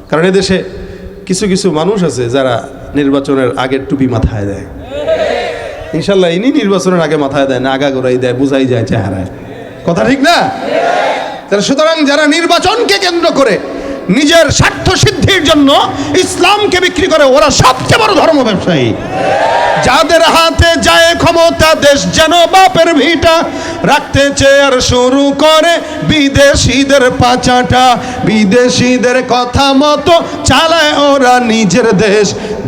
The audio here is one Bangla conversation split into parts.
কারণ এদেশে কিছু কিছু মানুষ আছে যারা নির্বাচনের আগে টুপি মাথায় দেয়। ইনশাল্লাহ ইনি নির্বাচনের আগে মাথায় দেয় না, আগাগোড়াই দেয়, বোঝাই যায় চেহারায়। কথা ঠিক না? সুতরাং যারা নির্বাচনকে কেন্দ্র করে নিজের স্বার্থ সিদ্ধির জন্য ইসলামকে বিক্রি করে, ওরা সবচেয়ে বড় ধর্ম ব্যবসায়ী। যাদের হাতে যায় ক্ষমতা, দেশ যেন বাপের ভিটা, রাখতে চেয়ার শুরু করে বিদেশিদের পাচাটা। বিদেশিদের কথা মতো চালায় ওরা নিজের দেশ।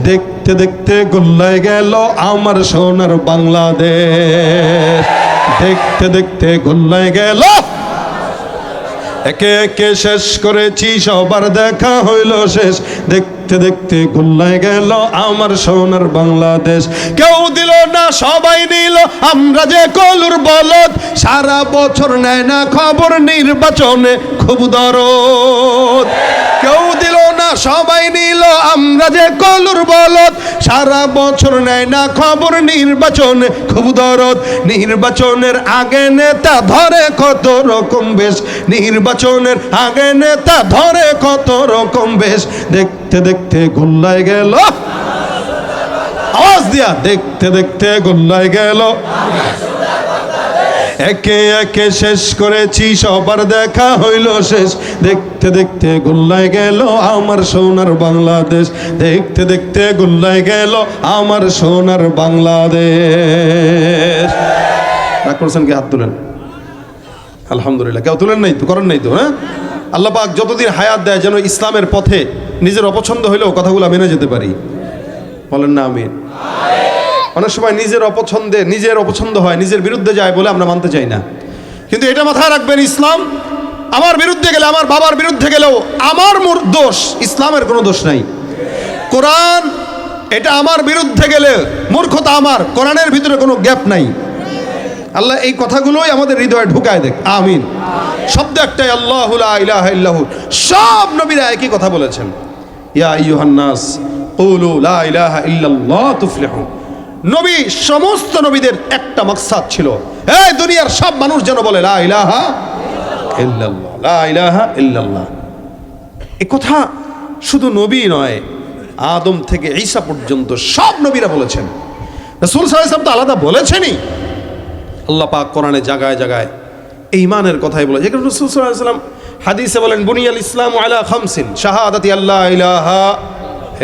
দেখতে দেখতে গোল্লায় গেল আমার সোনার বাংলাদেশ। দেখতে দেখতে গোল্লায় গেল, একে একে শেষ করেছি, সবার দেখা হইল শেষ। দেখতে দেখতে গোল্লায় গেল আমার সোনার বাংলাদেশ। কেউ দিল না, সবাই নিল, আমরা যে কলুর বলদ। সারা বছর নেয় না খবর, নির্বাচনে খুব দরদ। কেউ দিল না, সবাই নিল, আমরা যে কলুর বলদ। সারা বছর নেয় না খবর, নির্বাচনে খুব দরদ। নির্বাচনের আগে নেতা ধরে কত রকম বেশ। নির্বাচনের আগে নেতা ধরে কত রকম বেশ। দেখতে দেখতে গোল্লায় গেল, আওয়াজ দিয়া, দেখতে দেখতে গোল্লায় গেল। একে একে শেষ করেছি, সবার দেখা হইল শেষ। দেখতে দেখতে গোল্লায় গেল আমার সোনার বাংলাদেশ। দেখতে দেখতে গোল্লায় গেল আমার সোনার বাংলাদেশ। রাগ করছেন কি? হাত তুলেন। আলহামদুলিল্লাহ। কেউ তুলেন নাই তো, করেন নাই তো? হ্যাঁ, আল্লাহ পাক যতদিন হায়াত দেয় যেন ইসলামের পথে নিজের অপছন্দ হইলেও কথাগুলো মেনে যেতে পারি। বলেন না আমিন? অনেক সময় নিজের অপছন্দ হয়, নিজের বিরুদ্ধে যায় বলে আমরা মানতে চাই না। কিন্তু এটা মাথায় রাখবেন, ইসলাম আমার বিরুদ্ধে গেলে, আমার বাবার বিরুদ্ধে গেলেও আমার দোষ, ইসলামের কোনো দোষ নাই। কোরআন এটা আমার বিরুদ্ধে গেলে মূর্খতা আমার, কোরআনের ভিতরে কোনো গ্যাপ নাই। আল্লাহ এই কথাগুলোই আমাদের হৃদয়ে ঢুকায় দেখ। আমিন। শব্দ একটাই, আল্লাহু লা ইলাহা ইল্লাহু। সব নবীরা একই কথা বলেছেন, ইয়া আইয়ুহান নাস কুলু লা ইলাহা ইল্লাল্লাহ তুফলিহুন। নবী, সমস্ত নবীদের একটা মাকসাদ ছিল, এই দুনিয়ার সব মানুষ যেন বলে লা ইলাহা ইল্লাল্লাহ, লা ইলাহা ইল্লাল্লাহ। এই কথা শুধু নবী নয়, আদম থেকে ঈসা পর্যন্ত সব নবীরা বলেছেন। রাসূল সাল্লাল্লাহু আলাইহি ওয়াসাল্লাম তো আলাদা বলেছেনই। আল্লাহ পাক কোরআনে জায়গায় জায়গায় এই ইমানের কথাই বলে। যেখানে রাসূল সাল্লাল্লাহু আলাইহি ওয়াসাল্লাম হাদিসে বলেন, বুনিয়াল ইসলামু আলা খামসিন শাহাদাতি আল্লা ইলাহা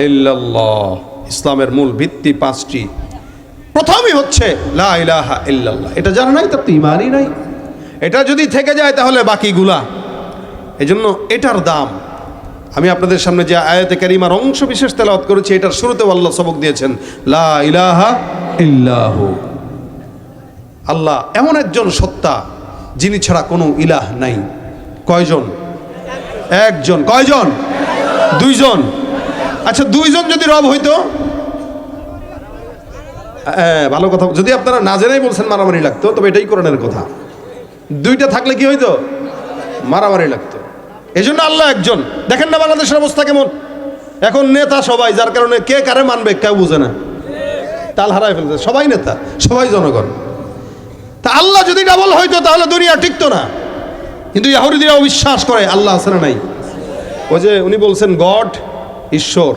ইল্লাল্লাহ। ইসলামের মূল ভিত্তি পাঁচটি। প্রথমই হচ্ছে লা ইলাহা ইল্লাল্লাহ। এটা জানা নাই তার তো ইমানই নাই। এটা যদি থেকে যায় তাহলে বাকিগুলা, এজন্য এটার দাম। আমি আপনাদের সামনে যে আয়াতে কারিমার অংশ বিশেষ তেলাওয়াত করেছি, এটার শুরুতেও আল্লাহ সবক দিয়েছেন, লা ইলাহা ইল্লাহু। আল্লাহ এমন একজন সত্তা যিনি ছাড়া কোনো ইলাহ নাই। কয়জন? একজন। কয়জন? দুইজন। আচ্ছা, দুইজন যদি রব হইতো, ভালো কথা। যদি আপনারা না জেনেই বলছেন মারামারি লাগতো, তবে এটাই কোরআনের কথা। দুইটা থাকলে কি হইতো? মারামারি লাগতো। এই জন্য আল্লাহ একজন। দেখেন না বাংলাদেশের অবস্থা কেমন এখন? নেতা সবাই, যার কারণে কে কারে মানবে কেউ বুঝে না, তাল হারায় ফেলছে। সবাই নেতা, সবাই জনগণ। তা আল্লাহ যদি ডাবল হইতো তাহলে দুনিয়া টিকতো না। কিন্তু ইহুদিরাও বিশ্বাস করে আল্লাহ আছে না নাই। ওই যে উনি বলছেন গড, ঈশ্বর,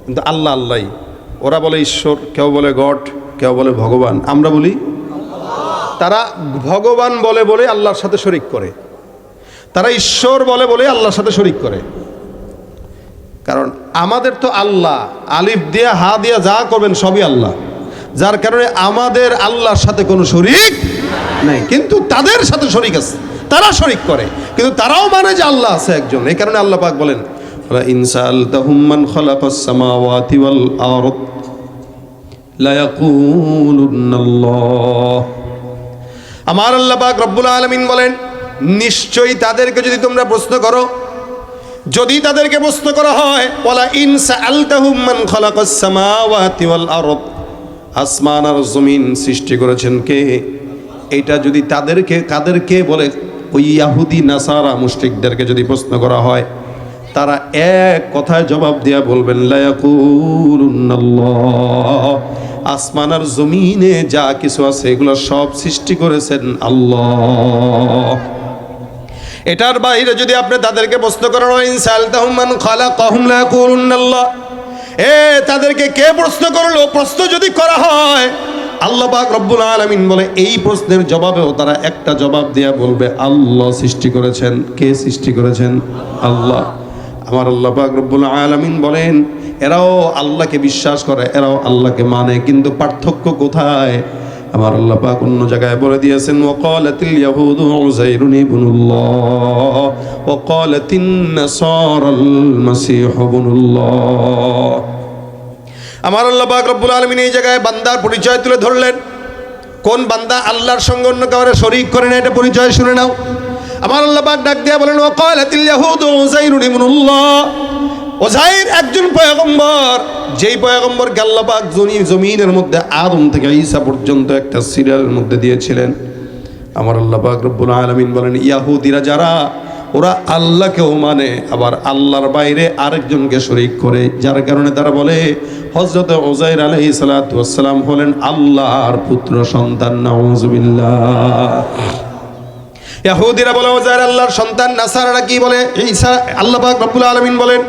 কিন্তু আল্লাহ আল্লাহই। ওরা বলে ঈশ্বর, কেউ বলে গড, কেউ বলে ভগবান। আমরা বলি তারা ভগবান বলে বলে আল্লাহর সাথে শরিক করে, তারা ঈশ্বর বলে বলে আল্লাহর সাথে শরিক করে। কারণ আমাদের তো আল্লাহ আলিফ দিয়া হা দিয়া যা করবেন সবই আল্লাহ, যার কারণে আমাদের আল্লাহর সাথে কোনো শরিক নাই। কিন্তু তাদের সাথে শরিক আছে, তারা শরিক করে, কিন্তু তারাও মানে যে আল্লাহ আছে একজন। এই কারণে আল্লাহ পাক বলেন, ইন সাআলতাহুম মান খালাকাস সামাওয়াতি ওয়াল আরদ লা ইয়াকুলুনাল্লাহ। আমার আল্লাহ পাক রব্বুল আলামিন বলেন, নিশ্চয়ই তাদেরকে যদি তোমরা প্রশ্ন করো, যদি তাদেরকে প্রশ্ন করা হয়, ওয়ালা ইন সাআলতাহুম মান খালাকাস সামাওয়াতি ওয়াল আরদ, আসমান আর জমিন সৃষ্টি করেছেন কে, এটা যদি কাদেরকে বলে, ওই ইহুদি নাসারা মুশরিকদেরকে যদি প্রশ্ন করা হয়, তারা এক কথায় জবাব দিয়া বলবেন, লা ইয়াকুলুনাল্লাহ, আসমান আর জমিনে যা কিছু আছে এগুলো সব সৃষ্টি করেছেন আল্লাহ। এটার বাইরে যদি আপনি তাদেরকে প্রশ্ন করেন ইনসালতাহুম মান খালাকাহুম লা ইয়াকুলুনাল্লাহ, তাদেরকে কে প্রশ্ন করলো, প্রশ্ন যদি করা হয় আল্লাহ পাক রব্বুল আলামিন বলে এই প্রশ্নের জবাবেও তারা একটা জবাব দিয়া বলবে আল্লাহ সৃষ্টি করেছেন। কে সৃষ্টি করেছেন? আল্লাহ। আমার আল্লাহ পাক রব্বুল আলামিন বলেন এরাও আল্লাহকে বিশ্বাস করে, এরাও আল্লাহকে মানে, কিন্তু পার্থক্য কোথায়? আমার আল্লাহ পাক অন্য জায়গায় বলে দিয়েছেন ওয়াকালাতিল ইয়াহুদু উযাইরুন ইবনুল্লাহ ওয়াকালাতিন নাসারাল মাসীহু ইবনুল্লাহ। আমার আল্লাহ পাক রব্বুল আলামিন এই জায়গায় বান্দার পরিচয় তুলে ধরলেন। কোন বান্দা আল্লাহর সঙ্গে অন্য কাউকে শরীক করে না, এটা পরিচয় শুনে নাও। আমার আল্লাহ পাক ডাক দিয়া বলেন ওয়াকালাতিল ইয়াহুদু উযাইরুন ইবনুল্লাহ, উযাইর একজন পয়গম্বর, যেই পয়গম্বরকে আল্লাহ পাক জমিনের মধ্যে আদম থেকে ঈসা পর্যন্ত একটা সিরিয়ালের মধ্যে দিয়েছিলেন। আমার আল্লাহ পাক রব্বুল আলামিন বলেন ইয়াহুদিরা যারা, ওরা আল্লাহকেও মানে আবার আল্লাহর বাইরে আরেকজনকে শরীক করে, যার কারণে তারা বলে হযরত উযাইর আলাইহিস সালাতু ওয়াস সালাম হলেন আল্লাহর পুত্র সন্তান। নাউযুবিল্লাহ। ইহুদিরা বলে উযাইর আল্লাহর সন্তান, নাসারারা কি বলে ঈসা, আল্লাহ পাক রব্বুল আলামিন বলেন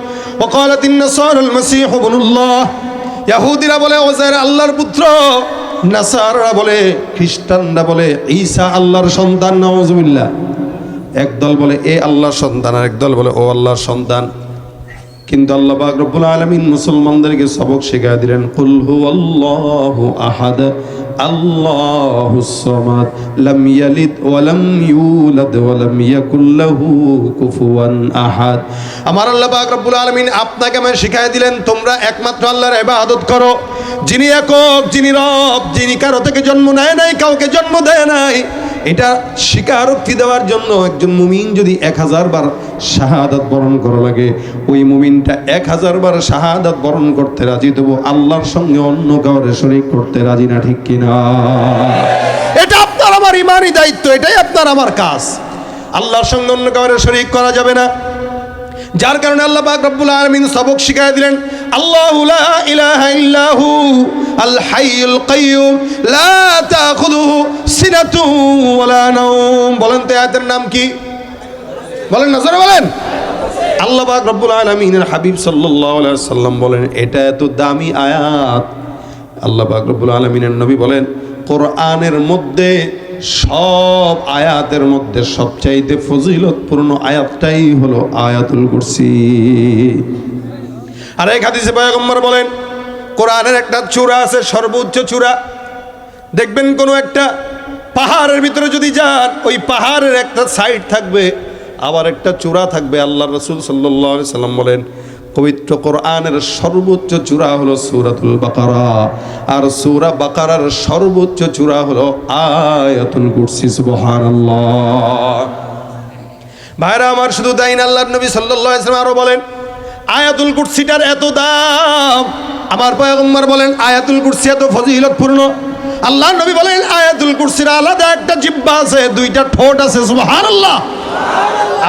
ওয়াকালাতিন নাসারাল মাসীহু ইবনুল্লাহ। ইহুদিরা বলে উযাইর আল্লাহর পুত্র, নাসারারা বলে, খ্রিস্টানরা বলে ঈসা আল্লাহর সন্তান। নাউযুবিল্লাহ। একদল বলে এ আল্লাহর সন্তান আর একদল বলে ও আল্লাহর সন্তান। কিন্তু আল্লাহ পাক রব্বুল আলামিন মুসলমানদেরকে সবক শিখিয়ে দিলেন কুল হুয়াল্লাহু আহাদ আল্লাহুস সামাদ লাম ইয়ালিদ ওয়া লাম ইউলাদ ওয়া লাম ইয়াকুল লাহু কুফুয়ান আহাদ। আমার আল্লাহ পাক রব্বুল আলামিন আপনাকে আমি শিখিয়ে দিলেন তোমরা একমাত্র আল্লাহর ইবাদত করো, যিনি একক, যিনি রব, যিনি কারো থেকে জন্ম নেয় নাই, কাউকে জন্ম দেয় নাই। এটা স্বীকারোক্তি দেওয়ার জন্য একজন মুমিন যদি 1000 বার শাহাদাত বরণ করা লাগে, ওই মুমিনটা 1000 বার শাহাদাত বরণ করতে রাজি, তবু আল্লাহর সঙ্গে অন্য কাউরে শরীক করতে রাজি না, ঠিক কিনা? এটা আপনার আমার ইমানি দায়িত্ব, এটাই আপনার আমার কাজ। আল্লাহর সঙ্গে অন্য কাউরে শরীক করা যাবে না। যার কারণে আল্লাহ পাক রব্বুল আলামিন সবক শিখিয়ে দিলেন আল্লাহু লা ইলাহা ইল্লাহু আল হাইয়ুল কাইয়্যুম লা তাখুযুহু সিনাতুন ওয়ালা নাওম। বলেন তো আয়াতের নাম কি? বলেন না, জোরে বলেন। আল্লাহ পাক রব্বুল আলামিনের হাবিব সাল্লাল্লাহু আলাইহি ওয়াসাল্লাম বলেন এটা এত দামি আয়াত। আল্লাহ পাক রব্বুল আলামিনের নবী বলেন কোরআনের মধ্যে সব আয়াতের মধ্যে সবচাইতে ফজিলতপূর্ণ আয়াতটাই হলো আয়াতুল কুরসি। আর এক হাদিসে পয়গম্বর বলেন কোরআনের একটা চূড়া আছে, সর্বোচ্চ চূড়া। দেখবেন কোনো একটা পাহাড়ের ভিতরে যদি যান, ওই পাহাড়ের একটা সাইড থাকবে, আবার একটা চূড়া থাকবে। আল্লাহ রাসূল সাল্লাল্লাহু আলাইহি সাল্লাম বলেন পবিত্র কোরআনের সর্বোচ্চ চূড়া হলো সূরাতুল বাকারা, আর সূরা বাকারার সর্বোচ্চ চূড়া হলো আয়াতুল কুরসি। সুবহানাল্লাহ। ভাইরা আমার, শুধু তাই না, আল্লাহর নবী সাল্লাল্লাহু আলাইহি ওয়াসাল্লাম আরো বলেন আয়াতুল কুরসিটার এত দাম। আমার পয়গম্বর বলেন আয়াতুল কুরসি এত ফজিলতপূর্ণ। আল্লাহর নবী বলেন আয়াতুল কুরসির আলাদা একটা জিহ্বা আছে, দুইটা ঠোঁট আছে। সুবহানাল্লাহ।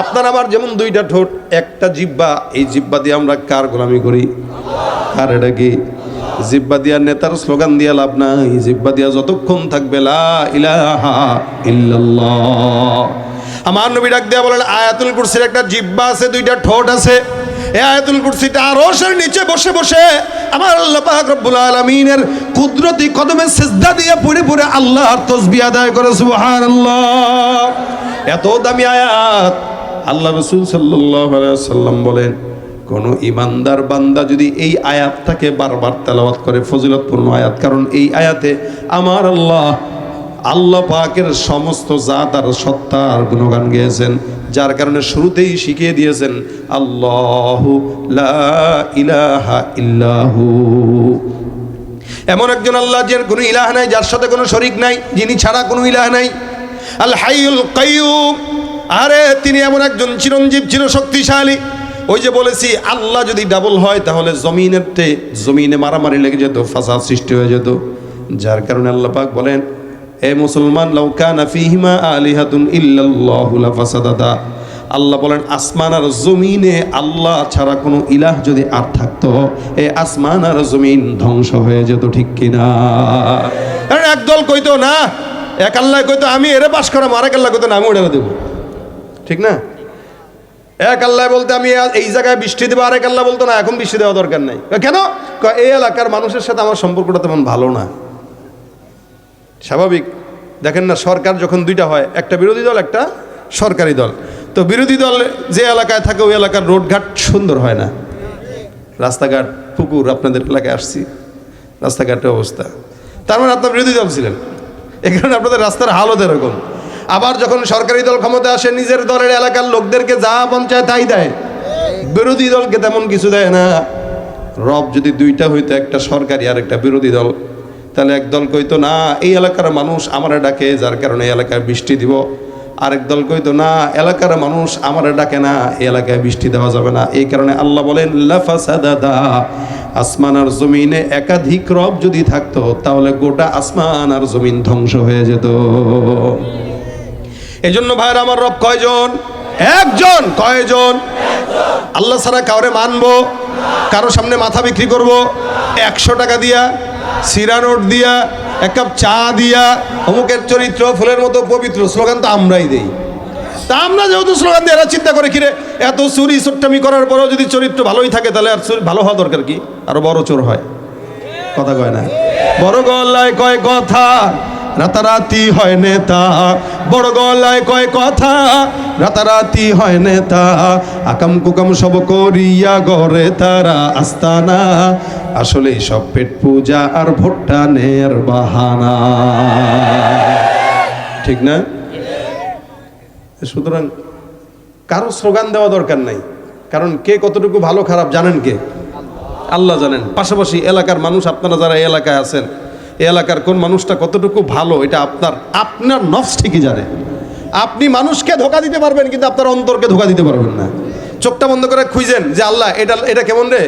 আপনার আমার যেমন দুইটা ঠোঁট, একটা জিহ্বা, এই জিহ্বা দিয়ে আমরা কার গোলামি করি? আর এটা কি জিহ্বা দিয়া নেতার স্লোগান দিয়া লাভ নাই। জিহ্বা দিয়া যতক্ষণ থাকবে লা ইলাহা ইল্লাল্লাহ। আমার নবী ডাক দিয়া বলেন আয়াতুল কুরসির একটা জিহ্বা আছে, দুইটা ঠোঁট আছে। এই আয়াতুল কুরসিটা আরশের নিচে বসে বসে আমার আল্লাহ পাক রব্বুল আলামিনের কুদরতি কদমে সিজদা দিয়ে পড়ে পড়ে আল্লাহর তাসবিহ আদায় করে। সুবহানাল্লাহ। এত দামি আয়াত। আল্লাহ রাসূল সাল্লাল্লাহু আলাইহি ওয়াসাল্লাম বলেন কোন ইমানদার বান্দা যদি এই আয়াতটাকে বারবার তেলাওয়াত করে, ফজিলতপূর্ণ আয়াত, কারণ এই আয়াতে আমার আল্লাহ পাকের সমস্ত জাত আর সত্তার গুণগান গেয়েছেন, যার কারণে শুরুতেই শিখিয়ে দিয়েছেন আল্লাহু লা ইলাহা ইল্লাহু। এমন একজন আল্লাহ যার কোনো ইলাহ নাই, যার সাথে কোনো শরীক নাই, যিনি ছাড়া কোনো ইলাহ নাই। আল হাইয়ুল কাইয়্যুম, আরে তিনি এমন একজন চিরঞ্জীব, চিরশক্তিশালী। ওই যে বলেছি আল্লাহ যদি ডাবল হয় তাহলে জমিনে মারামারি লেগে যেত, ফাসাদ সৃষ্টি হয়ে যেত। যার কারণে আল্লাহ পাক বলেন এ মুসলমান লাউ কানা ফীহিমা আলিহাতুন ইল্লাল্লাহু লাফাসাদাতা। আল্লাহ বলেন আসমান আর জমিনে আল্লাহ ছাড়া কোনো ইলাহ যদি আর থাকতো, এই আসমান আর জমিন ধ্বংস হয়ে যেত, ঠিক কিনা? একদল কইতো না, এক আল্লাহ কইতো আমি এরে পাশ করাম, আরেক আল্লাহ কইতো না আমি ওটা দেবো, ঠিক না? এক আল্লাহ বলতে আমি এই জায়গায় বৃষ্টি দেবো, আরেক আল্লাহ বলতো না এখন বৃষ্টি দেওয়া দরকার নাই। কেন? এই এলাকার মানুষের সাথে আমার সম্পর্কটা তেমন ভালো না। স্বাভাবিক। দেখেন না, সরকার যখন দুইটা হয়, একটা বিরোধী দল একটা সরকারি দল, তো বিরোধী দল যে এলাকায় থাকে ওই এলাকার রোডঘাট সুন্দর হয় না, রাস্তাঘাট পুকুর। আপনাদের এলাকায় আসছি, রাস্তাঘাটের অবস্থা, তার মানে আপনার বিরোধী দল ছিলেন, এই কারণে আপনাদের রাস্তার হালত এরকম। আবার যখন সরকারি দল ক্ষমতা আসে, নিজের দলের এলাকার লোকদেরকে যা পঞ্চায়েত তাই দেয়, বিরোধী দলকে তেমন কিছু দেয় না। রব যদি দুইটা হইতো, একটা সরকারি আর একটা বিরোধী দল, তাহলে এক দল কইতো না এই এলাকার মানুষ আমারে ডাকে যার কারণে এই এলাকায় বৃষ্টি দিব, আরেক দল কইতো না এলাকার মানুষ আমারে ডাকে না এই এলাকায় বৃষ্টি দেওয়া যাবে না। এই কারণে আল্লাহ বলেন লাফাসাদাতা, আসমান আর জমিনে একাধিক রব যদি থাকতো তাহলে গোটা আসমান আর জমিন ধ্বংস হয়ে যেত। এই জন্য ভাইরা আমার, রব কয়জন? একজন। কয়জন? আল্লাহ ছাড়া কাউরে মানবো, কারো সামনে মাথা বিক্রি করব 100 টাকা দিয়া, সিরা নোট দিয়া, এক কাপ চা দিয়া, অমুকের চরিত্র ফুলের মতো পবিত্র, স্লোগান তো আমরাই দেই। তা আমরা যেহেতু স্লোগান দিয়ে এরা চিন্তা করে কিরে এত চুরি চোট্টামি করার পরেও যদি চরিত্র ভালোই থাকে তাহলে আর ভালো হওয়া দরকার কি, আরো বড় চোর হয়। কথা কয় না, বড় গলায় কয় কথা রাতারাতি হয় নেতা, বড় গলায় কয় কথা রাতারাতি হয় নেতা, আকাম কুকাম সব করিয়া গড়ে তারা আস্তানা, আসলে সব পেট পূজা আর ভোট্টা নের বাহানা। ঠিক না? সুতরাং কারো স্লোগান দেওয়া দরকার নাই, কারণ কে কতটুকু ভালো খারাপ জানেন কে? আল্লাহ জানেন। পাশাপাশি এলাকার মানুষ, আপনারা যারা এই এলাকায় আছেন, এই এলাকার কোন মানুষটা কতটুকু ভালো এটা আপনার নফস ঠিকই জানে। আপনি মানুষকে ধোকা দিতে পারবেন কিন্তু আপনার অন্তরকে ধোকা দিতে পারবেন না। চোখটা বন্ধ করে খুঁজেন যে আল্লাহ এটা কেমন রে,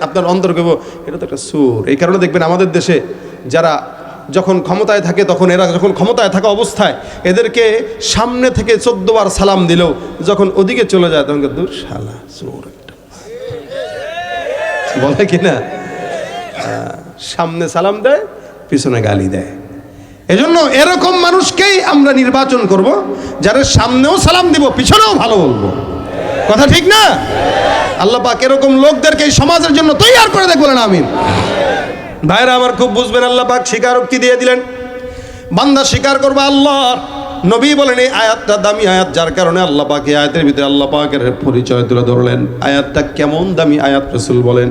আপনার অন্তর কেবো এটা তো একটা সুর। এই কারণে দেখবেন আমাদের দেশে যারা যখন ক্ষমতায় থাকে, তখন এরা যখন ক্ষমতায় থাকা অবস্থায় এদেরকে সামনে থেকে 14 বার সালাম দিলেও যখন ওদিকে চলে যায় তখন দূর শালা সুর একটা বলে কিনা, সামনে সালাম দেয় পিছনে গালি দেয়। এজন্য এরকম মানুষকেই আমরা নির্বাচন করব, যারা সামনেও সালাম দিব পিছনেও ভালো বলবো। কথা ঠিক না? আল্লাহ পাক এরকম লোকদেরকে এই সমাজের জন্য তৈরি করে দেখ, বলেন আমিন। ভাইরা আমার খুব বুঝবেন, আল্লাহ পাক স্বীকারোক্তি দিয়ে দিলেন, বান্দা স্বীকার করবে আল্লাহর। নবী বলেন এই আয়াতটা দামি আয়াত, যার কারণে আল্লাহ পাক এই আয়াতের ভিতরে আল্লাহ পাকের পরিচয় তুলে ধরলেন। আয়াতটা কেমন দামি আয়াত, রাসূল বলেন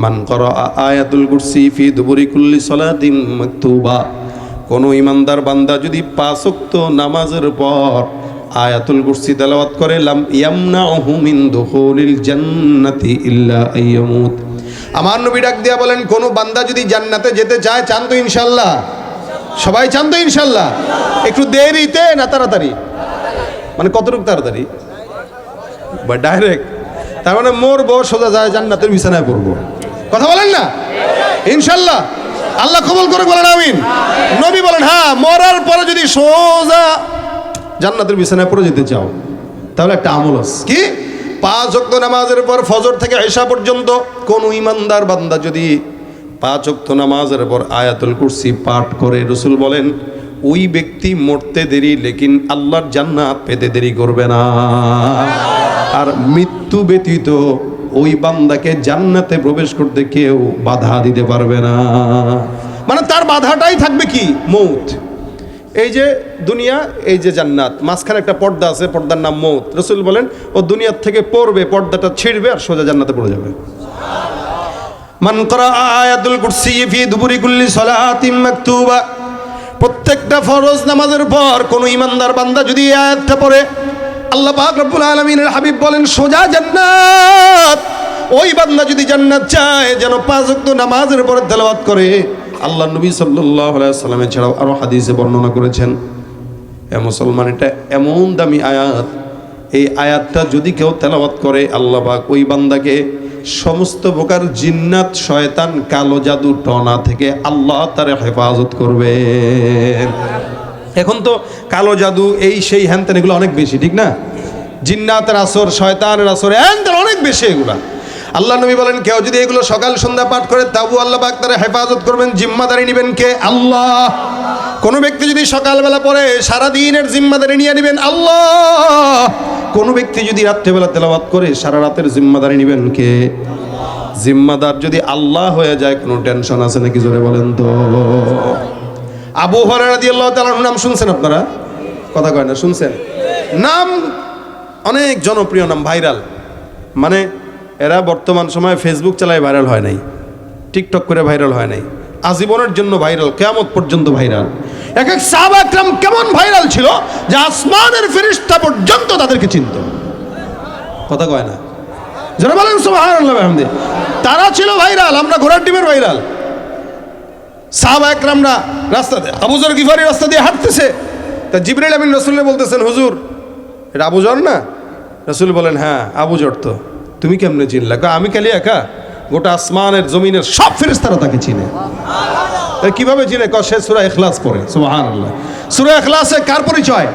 মান করা আয়াতুল কুরসি ফি দুবুরি কুল্লি সালাতিন মাকতুবা, কোন ইমানদার বান্দা যদি 5 ওয়াক্ত নামাজের পর আয়াতুল কুরসি তেলাওয়াত করে, লাম ইয়ামনাহু মিন দুখুলিল জান্নাতি ইল্লা আইয়ামুত। আমার নবী ডাক দিয়া বলেন, কোন বান্দা যদি জান্নাতে যেতে চায়, চান তো ইনশাআল্লাহ? সবাই চান তো ইনশাআল্লাহ? একটু দেরিতে না তাড়াতাড়ি? মানে কতটুকু তাড়াতাড়ি? বা ডাইরেক্ট? তার মানে মরবো সোজা যায় জান্নাতের বিছানায় পড়বো। কথা বলেন না? ইনশাআল্লাহ আল্লাহ কবুল করে, বলেন আমিন। নবী বলেন হ্যাঁ, মরার পরে যদি সোজা জান্নাতের বিছানায় পড়ে যেতে চাও তাহলে একটা আমল আছে কি, 5 ওয়াক্ত নামাজের পর ফজর থেকে ইশা পর্যন্ত কোন ইমানদার বান্দা যদি 5 ওয়াক্ত নামাজের পর আয়াতুল কুরসি পাঠ করে, রাসূল বলেন ওই ব্যক্তি মরতে দেরি লেকিন আল্লাহর জান্নাত পেতে দেরি করবে না। আর মৃত্যু ব্যতীত ওই বান্দাকে জান্নাতে প্রবেশ করতে কেউ বাধা দিতে পারবে না। মানে তার বাধাটাই থাকবে কি, মৌত। এই যে দুনিয়া, এই যে জান্নাত, মাঝখানে একটা পর্দা আছে, পর্দার নাম মৌত। রাসূল বলেন ও দুনিয়ার থেকে পড়বে, পর্দাটা ছিঁড়বে আর সোজা জান্নাতে পড়ে যাবে। মান করা আয়াতুল কুরসি ফি দুবুরি কুল্লি সালাতিন মাকতুবা, প্রত্যেকটা ফরজ নামাজের পর কোন ইমানদার বান্দা যদি এই আয়াতটা পড়ে, আল্লাহ পাক রব্বুল আলামিনের হাবিব বলেন সোজা জান্নাত। ওই বান্দা যদি জান্নাত চায় যেন 5 ওয়াক্ত নামাজের পরে তেলাওয়াত করে। আল্লাহ নবী সাল্লাল্লাহু আলাইহি ওয়াসাল্লাম ছাড়াও আরো হাদিসে বর্ণনা করেছেন, এ মুসলমান এটা এমন দামি আয়াত, এই আয়াতটা যদি কেউ তেলাওয়াত করে আল্লাহ পাক ওই বান্দাকে সমস্ত প্রকার জিন্নাত, শয়তান, কালো জাদু, টনা থেকে আল্লাহ তার হেফাজত করবেন। এখন তো কালো জাদু এই সেই হ্যানত্যান এগুলো অনেক বেশি, ঠিক না? জিন্নাতের আসর, শয়তানের আসর, হ্যানত্যান অনেক বেশি এগুলা। আল্লাহ নবী বলেন কেউ যদি এগুলো সকাল সন্ধ্যা পাঠ করে তাও আল্লাহ পাক তার হেফাজত করবেন। জিম্মাদারি নেবেন কে? আল্লাহ। কোনো ব্যক্তি যদি সকালবেলা পড়ে সারাদিনের জিম্মাদারি নিয়ে নেবেন আল্লাহ, কোনো ব্যক্তি যদি রাত্রেবেলা তেলাওয়াত করে সারা রাতের জিম্মাদারি নেবেন কে? জিম্মাদার যদি আল্লাহ হয়ে যায় কোনো টেনশন আছে নাকি? জোরে বলেন তো। আবু হুরায়রা রাদিয়াল্লাহু তাআলার নাম শুনছেন আপনারা? কথা কয় না, শুনছেন? নাম অনেক জনপ্রিয় নাম, ভাইরাল। মানে এরা বর্তমান সময়ে ফেসবুক চালায় ভাইরাল হয় নাই, টিকটক করে ভাইরাল হয় নাই, আজীবনের জন্য ভাইরাল, কিয়ামত পর্যন্ত ভাইরাল। এক এক সাহাবা একরাম কেমন ভাইরাল ছিল যে আসমানের ফেরেশতা পর্যন্ত তাদেরকে চিনত। কথা কয় না, যারা বলেন সুবহানাল্লাহ ওয়া বিহামদিহি। তারা ছিল ভাইরাল, আমরা ঘোড়ার ডিমের ভাইরাল। সাহাবা একরামরা রাস্তা দিয়ে, আবু যর গিফারি রাস্তা দিয়ে হাঁটতেছে, তা জিবরাইল আমিন রাসূলুল্লাহ বলতেছেন, হুজুর এটা আবু যর না? রাসূল বলেন, হ্যাঁ আবু যর। তো তুমি কেমনে চিনলা? আমি খালি একা, গোটা আসমানের জমিনের সব ফেরেশতারা তাকে চিনে। কিভাবে চিনে? সে সূরা ইখলাস পড়ে। সুবহানাল্লাহ। সূরা ইখলাসে কার পরিচয়?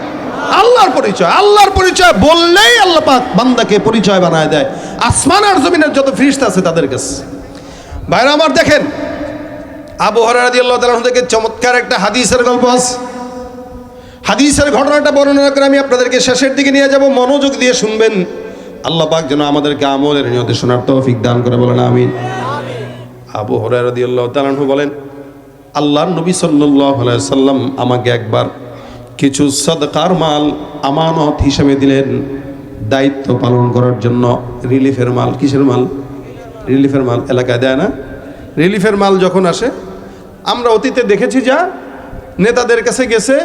আল্লাহর পরিচয়। আল্লাহর পরিচয় বললেই আল্লাহ পাক বান্দাকে পরিচয় বানায় দেয় আসমান আর জমিনের যত ফেরেশতা আছে তাদের কাছে। ভাইরা আমার দেখেন, আবু হুরায়রা রাদিয়াল্লাহু তাআলা থেকে চমৎকার একটা হাদিসের গল্প আছে। হাদিসের ঘটনাটা বর্ণনা করে আমি আপনাদেরকে শেষের দিকে নিয়ে যাব, মনোযোগ দিয়ে শুনবেন। আল্লাহ পাক যেন আমাদেরকে আমলের নিয়তে শোনার তৌফিক দান করে, বলেন আমিন। আবু হুরায়রা রাদিয়াল্লাহু তাআলা বলেন, আল্লাহর নবী সাল্লাল্লাহু আলাইহি সাল্লাম আমাকে একবার কিছু সাদকার মাল আমানত হিসেবে দিলেন, দায়িত্ব পালন করার জন্য। রিলিফের মাল। কিসের মাল? রিলিফের মাল। এলাকায় দেয় না? রিলিফের মাল যখন আসে, আমরা অতীতে দেখেছি যা নেতাদের কাছে গেছে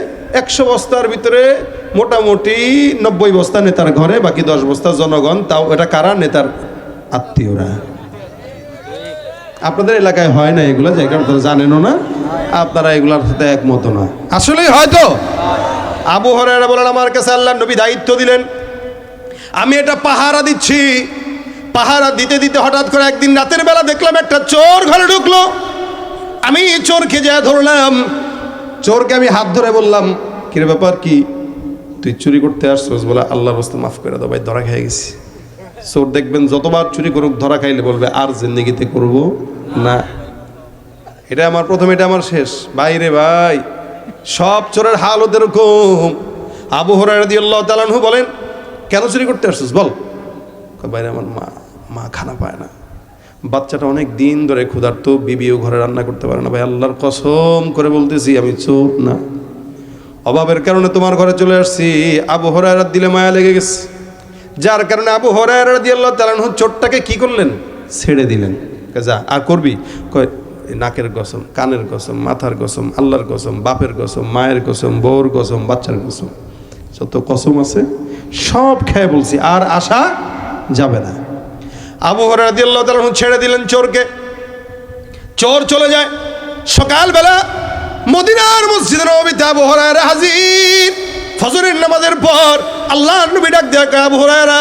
100 বস্তার ভিতরে মোটামুটি 90 বস্তা নেতার ঘরে, বাকি 10 বস্তা জনগণ। তাও এটা কারা? নেতার আত্মীয়রা। আপনাদের এলাকায় হয় না এগুলো, যে কারণে জানেনও না, আপনারা এগুলোর সাথে একমত না। আসলেই হয়তো আবু হুরায়রা বলেন, আমার কাছে আল্লাহর নবী দায়িত্ব দিলেন, আমি এটা পাহারা দিচ্ছি। পাহারা দিতে দিতে হঠাৎ করে একদিন রাতের বেলা দেখলাম একটা চোর ঘরে ঢুকলো। আমি চোরকে যা ধরলাম, চোরকে আমি হাত ধরে বললাম, কিরে ব্যাপার কি, তুই চুরি করতে আসছিস? বলে, আল্লাহর রাস্তায় মাফ করে দাও ভাই, ধরা খেয়ে গেছি। চোর দেখবেন যতবার চুরি করুক, ধরা খাইলে বলবে আর জিন্দেগিতে করব না। এটা আমার প্রথম, এটা আমার শেষ। ভাই রে ভাই, সব চোরের হাল ওদের এরকম। আবু হুরায়রা রাদিয়াল্লাহু তাআলা আনহু বলেন, কেন চুরি করতে আসছিস বল? বাইরে আমার মা খানা পায় না, বাচ্চাটা অনেক দিন ধরে ক্ষুধার্ত, বিবিও ঘরে রান্না করতে পারে না। ভাই আল্লাহর কসম করে বলতেছি আমি চোর না, অভাবের কারণে তোমার ঘরে চলে আসছি। আবু হুরায়রার দিলে মায়া লেগে গেছে, যার কারণে আবু হুরায়রা রাদিয়াল্লাহু তাআলা আনহু চোরটাকে কি করলেন? ছেড়ে দিলেন। যা, আর করবি? কয়, নাকের কসম, কানের কসম, মাথার কসম, আল্লাহর কসম, বাপের কসম, মায়ের কসম, বউর কসম, বাচ্চার কসম, যত কসম আছে সব খেয়ে বলছি, আর আসা যাবে না। আবু হুরায়রা রাদিয়াল্লাহু তাআলা ছেড়ে দিলেন চোরকে। চোর চলে যায়। সকালবেলা মদিনার মসজিদে নববীতে আবু হুরায়রা হাজির। ফজরের নামাজের পর আল্লাহর নবী ডাক দেয়া, আবু হুরায়রা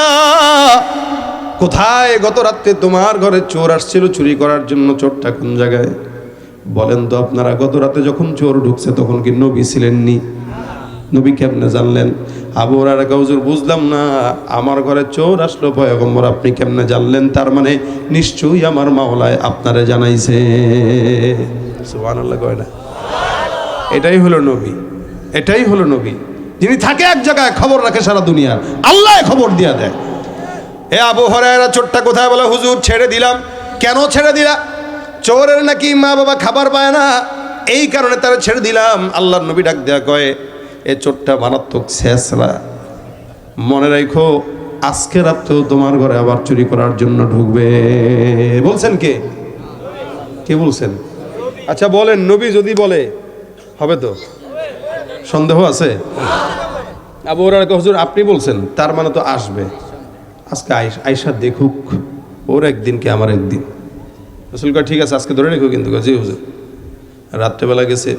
কোথায়? গত রাতে তোমার ঘরে চোর আসছিল চুরি করার জন্য। চোরটা কোন জায়গায় বলেন তো আপনারা? গত রাতে যখন চোর ঢুকছে তখন কি নবী ছিলেননি? নবী কেমনে জানলেন? আবু হুরায়রা হুজুর বুঝলাম না, আমার ঘরে চোর আসলো পয়গম্বর, আপনি কেমনে জানলেন? তার মানে নিশ্চয়ই আমার মাওলায় আপনারে জানাইছে। সুবহানাল্লাহ কয় না? এটাই হলো নবী, এটাই হলো নবী, যিনি থাকে এক জায়গায়, খবর রাখে সারা দুনিয়ার। আল্লাহ খবর দিয়া দেয়। এ আবু হুরায়রা চোরটা কোথায়? বলে, হুজুর ছেড়ে দিলাম। কেন ছেড়ে দিলা? চোরের নাকি মা বাবা খাবার পায় না, এই কারণে তারা ছেড়ে দিলাম। আল্লাহর নবী ডাক দেয়া কয়, এ চোরটা মারাত্মক ছেঁচড়া, মনে রাখো আজকে রাতেও তোমার ঘরে আবার চুরি করার জন্য ঢুকবে। বলছেন কে? কে বলছেন? আচ্ছা বলেন, নবী যদি বলে হবে তো? সন্দেহ আছে? আবু হুরায়রা হুজুর আপনি বলছেন, তার মানে তো আসবে। আজকে আয়সা দেখুক, ওর একদিন কি আমার একদিন। রাসূল কয় ঠিক আছে, আজকে ধরে রেখো কিন্তু। জি হুজুর। রাত্রেবেলা গেছে,